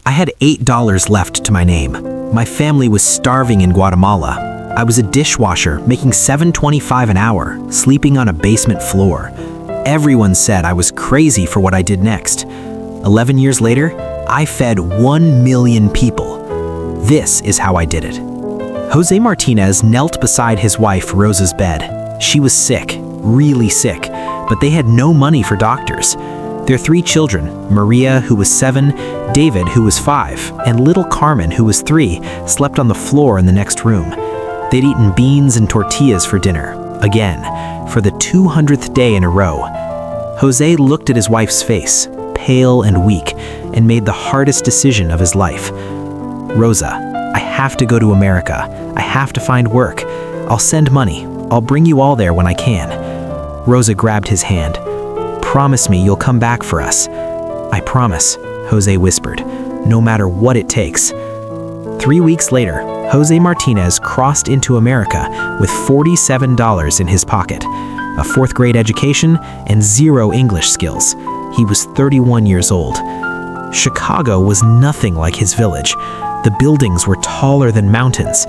I had $8 left to my name. My family was starving in Guatemala. I was a dishwasher, making $7.25 an hour, sleeping on a basement floor. Everyone said I was crazy for what I did next. 11 years later, I fed 1 million people. This is how I did it. José Martinez knelt beside his wife Rosa's bed. She was sick, really sick, but they had no money for doctors. Their 3 children, Maria, who was 7, David, who was 5, and little Carmen, who was 3, slept on the floor in the next room. They'd eaten beans and tortillas for dinner, again, for the 200th day in a row. José looked at his wife's face, pale and weak, and made the hardest decision of his life. Rosa, I have to go to America. I have to find work. I'll send money. I'll bring you all there when I can. Rosa grabbed his hand. Promise me you'll come back for us. I promise, José whispered, no matter what it takes. 3 weeks later, José Martinez crossed into America with $47 in his pocket, a 4th grade education, and 0 English skills. He was 31 years old. Chicago was nothing like his village. The buildings were taller than mountains.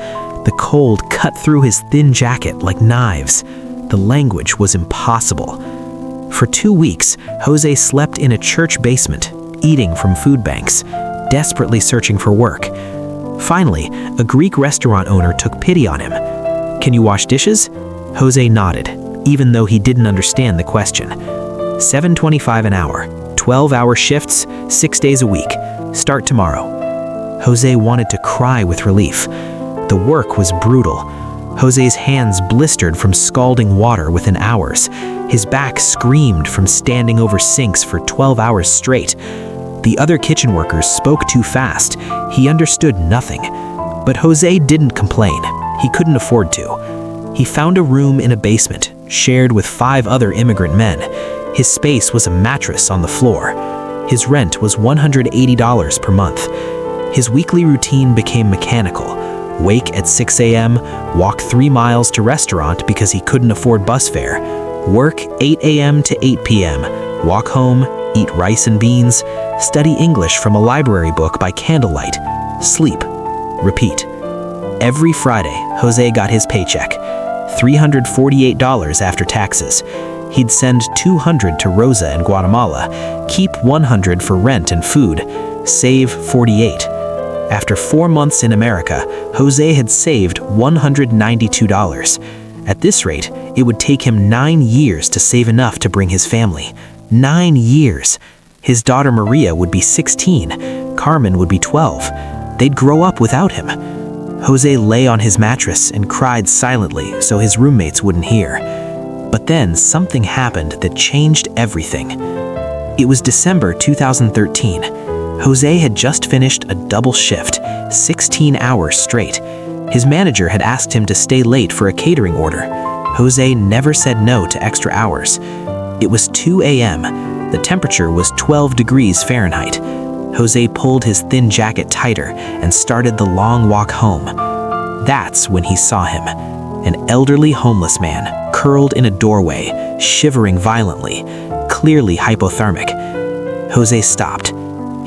The cold cut through his thin jacket like knives. The language was impossible. For 2 weeks, José slept in a church basement, eating from food banks, desperately searching for work. Finally, a Greek restaurant owner took pity on him. Can you wash dishes? José nodded, even though he didn't understand the question. $7.25 an hour, 12-hour shifts, 6 days a week. Start tomorrow. José wanted to cry with relief. The work was brutal. José's hands blistered from scalding water within hours. His back screamed from standing over sinks for 12 hours straight. The other kitchen workers spoke too fast. He understood nothing. But José didn't complain. He couldn't afford to. He found a room in a basement, shared with 5 other immigrant men. His space was a mattress on the floor. His rent was $180 per month. His weekly routine became mechanical. Wake at 6 a.m., walk 3 miles to restaurant because he couldn't afford bus fare. Work 8 a.m. to 8 p.m., walk home, eat rice and beans, study English from a library book by candlelight, sleep, repeat. Every Friday, José got his paycheck, $348 after taxes. He'd send $200 to Rosa in Guatemala, keep $100 for rent and food, save $48. After 4 months in America, José had saved $192. At this rate, it would take him 9 years to save enough to bring his family. 9 years. His daughter Maria would be 16. Carmen would be 12. They'd grow up without him. José lay on his mattress and cried silently so his roommates wouldn't hear. But then something happened that changed everything. It was December 2013. José had just finished a double shift, 16 hours straight. His manager had asked him to stay late for a catering order. José never said no to extra hours. It was 2 a.m. The temperature was 12 degrees Fahrenheit. José pulled his thin jacket tighter and started the long walk home. That's when he saw him, an elderly homeless man, curled in a doorway, shivering violently, clearly hypothermic. José stopped.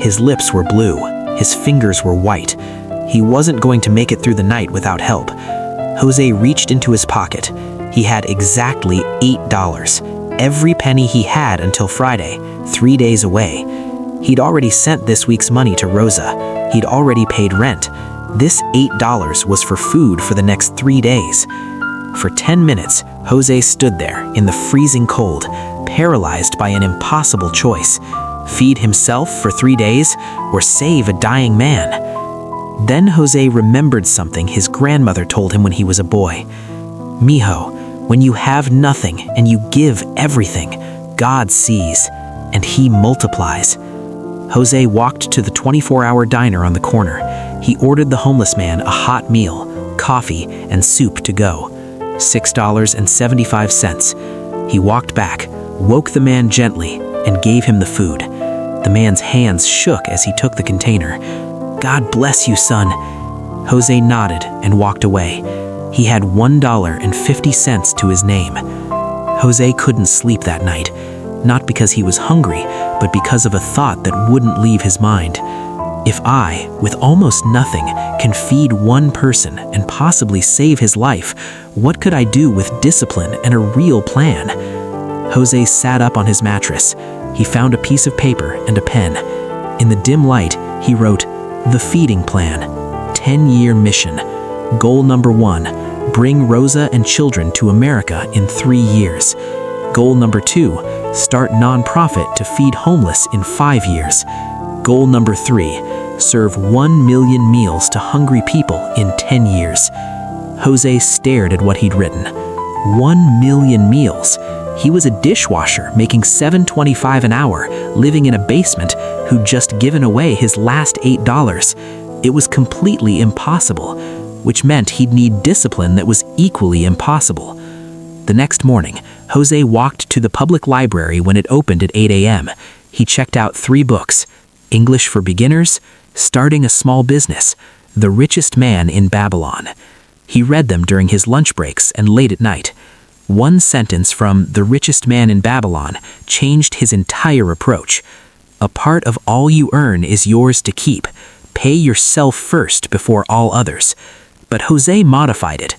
His lips were blue, his fingers were white. He wasn't going to make it through the night without help. José reached into his pocket. He had exactly $8, every penny he had until Friday, 3 days away. He'd already sent this week's money to Rosa. He'd already paid rent. This $8 was for food for the next 3 days. For 10 minutes, José stood there in the freezing cold, paralyzed by an impossible choice. Feed himself for 3 days or save a dying man. Then José remembered something his grandmother told him when he was a boy. Mijo, when you have nothing and you give everything, God sees, and he multiplies. José walked to the 24-hour diner on the corner. He ordered the homeless man a hot meal, coffee, and soup to go. $6.75. He walked back, woke the man gently, and gave him the food. The man's hands shook as he took the container. God bless you, son. José nodded and walked away. He had $1.50 to his name. José couldn't sleep that night, not because he was hungry, but because of a thought that wouldn't leave his mind. If I, with almost nothing, can feed one person and possibly save his life, what could I do with discipline and a real plan? Jose sat up on his mattress. He found a piece of paper and a pen. In the dim light, he wrote, "The Feeding Plan, 10-year mission. Goal number 1, bring Rosa and children to America in 3 years. Goal number 2, start nonprofit to feed homeless in 5 years. Goal number 3, serve 1 million meals to hungry people in 10 years. Jose stared at what he'd written. 1 million meals. He was a dishwasher making $7.25 an hour, living in a basement, who'd just given away his last $8. It was completely impossible, which meant he'd need discipline that was equally impossible. The next morning, Jose walked to the public library when it opened at 8 a.m. He checked out 3 books: English for Beginners, Starting a Small Business, The Richest Man in Babylon. He read them during his lunch breaks and late at night. One sentence from The Richest Man in Babylon changed his entire approach. A part of all you earn is yours to keep. Pay yourself first before all others. But Jose modified it.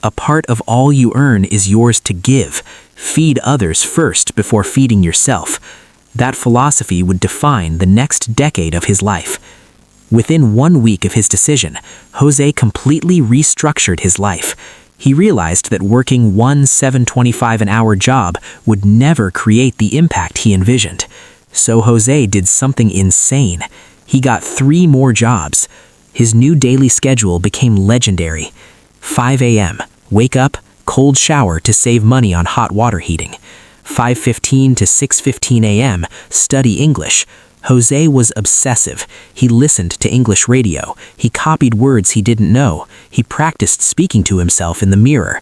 A part of all you earn is yours to give. Feed others first before feeding yourself. That philosophy would define the next decade of his life. Within 1 week of his decision, Jose completely restructured his life. He realized that working one $7.25 an hour job would never create the impact he envisioned. So Jose did something insane. He got 3 more jobs. His new daily schedule became legendary. 5 a.m., wake up, cold shower to save money on hot water heating. 5:15 to 6:15 a.m., study English. Jose was obsessive. He listened to English radio. He copied words he didn't know. He practiced speaking to himself in the mirror.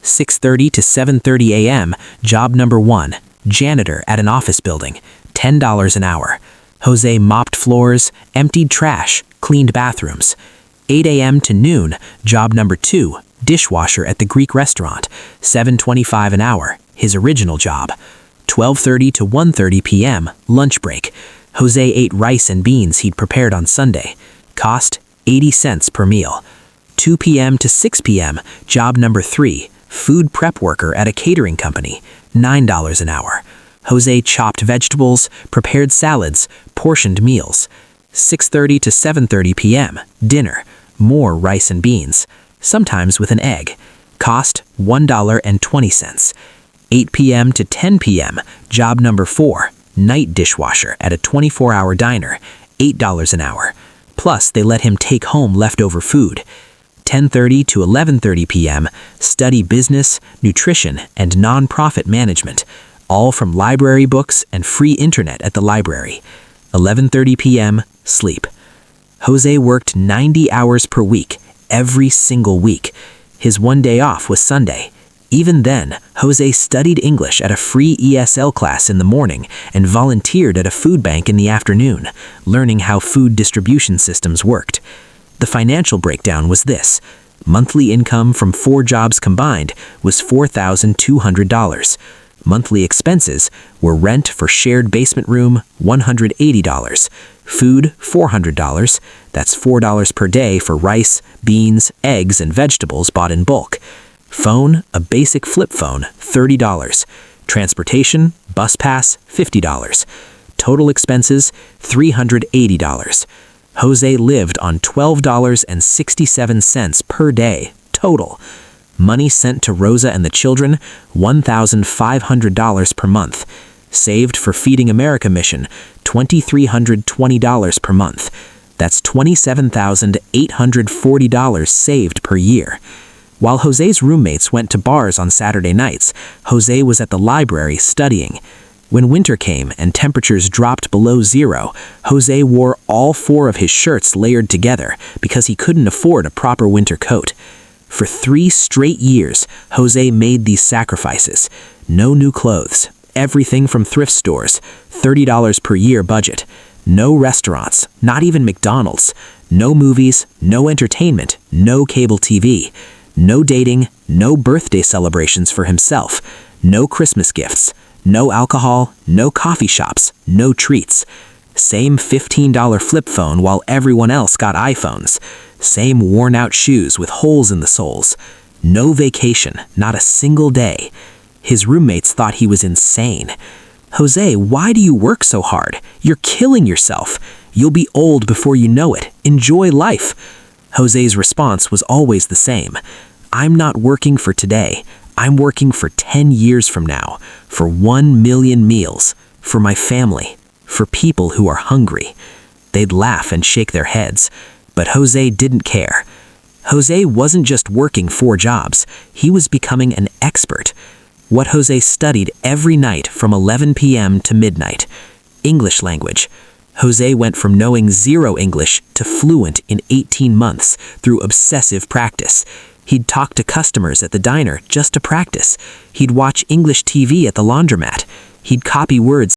6:30 to 7:30 a.m., job number 1, janitor at an office building, $10 an hour. Jose mopped floors, emptied trash, cleaned bathrooms. 8 a.m. to noon, job number 2, dishwasher at the Greek restaurant, $7.25 an hour, his original job. 12:30 to 1:30 p.m., lunch break. Jose ate rice and beans he'd prepared on Sunday. Cost, 80 cents per meal. 2 p.m. to 6 p.m., job number 3, food prep worker at a catering company, $9 an hour. Jose chopped vegetables, prepared salads, portioned meals. 6:30 to 7:30 p.m., dinner, more rice and beans, sometimes with an egg. Cost, $1.20. 8 p.m. to 10 p.m., job number 4, night dishwasher at a 24-hour diner, $8 an hour. Plus, they let him take home leftover food. 10:30 to 11:30 p.m., study business, nutrition, and nonprofit management, all from library books and free internet at the library. 11:30 p.m., sleep. Jose worked 90 hours per week, every single week. His one day off was Sunday. Even then, Jose studied English at a free ESL class in the morning and volunteered at a food bank in the afternoon, learning how food distribution systems worked. The financial breakdown was this. Monthly income from 4 jobs combined was $4,200. Monthly expenses were rent for shared basement room, $180. Food, $400. That's $4 per day for rice, beans, eggs, and vegetables bought in bulk. Phone, a basic flip phone, $30. Transportation, bus pass, $50. Total expenses, $380. Jose lived on $12.67 per day, total. Money sent to Rosa and the children, $1,500 per month. Saved for Feeding America mission, $2,320 per month. That's $27,840 saved per year. While Jose's roommates went to bars on Saturday nights, Jose was at the library studying. When winter came and temperatures dropped below 0, Jose wore all 4 of his shirts layered together because he couldn't afford a proper winter coat. For 3 straight years, Jose made these sacrifices. No new clothes, everything from thrift stores, $30 per year budget. No restaurants, not even McDonald's. No movies, no entertainment, no cable TV. No dating, no birthday celebrations for himself, no Christmas gifts, no alcohol, no coffee shops, no treats. Same $15 flip phone while everyone else got iPhones. Same worn-out shoes with holes in the soles. No vacation, not a single day. His roommates thought he was insane. "Jose, why do you work so hard? You're killing yourself. You'll be old before you know it. Enjoy life." Jose's response was always the same. "I'm not working for today. I'm working for 10 years from now, for 1 million meals, for my family, for people who are hungry." They'd laugh and shake their heads, but Jose didn't care. Jose wasn't just working 4 jobs, he was becoming an expert. What Jose studied every night from 11 p.m. to midnight: English language. Jose went from knowing 0 English to fluent in 18 months through obsessive practice. He'd talk to customers at the diner just to practice. He'd watch English TV at the laundromat. He'd copy words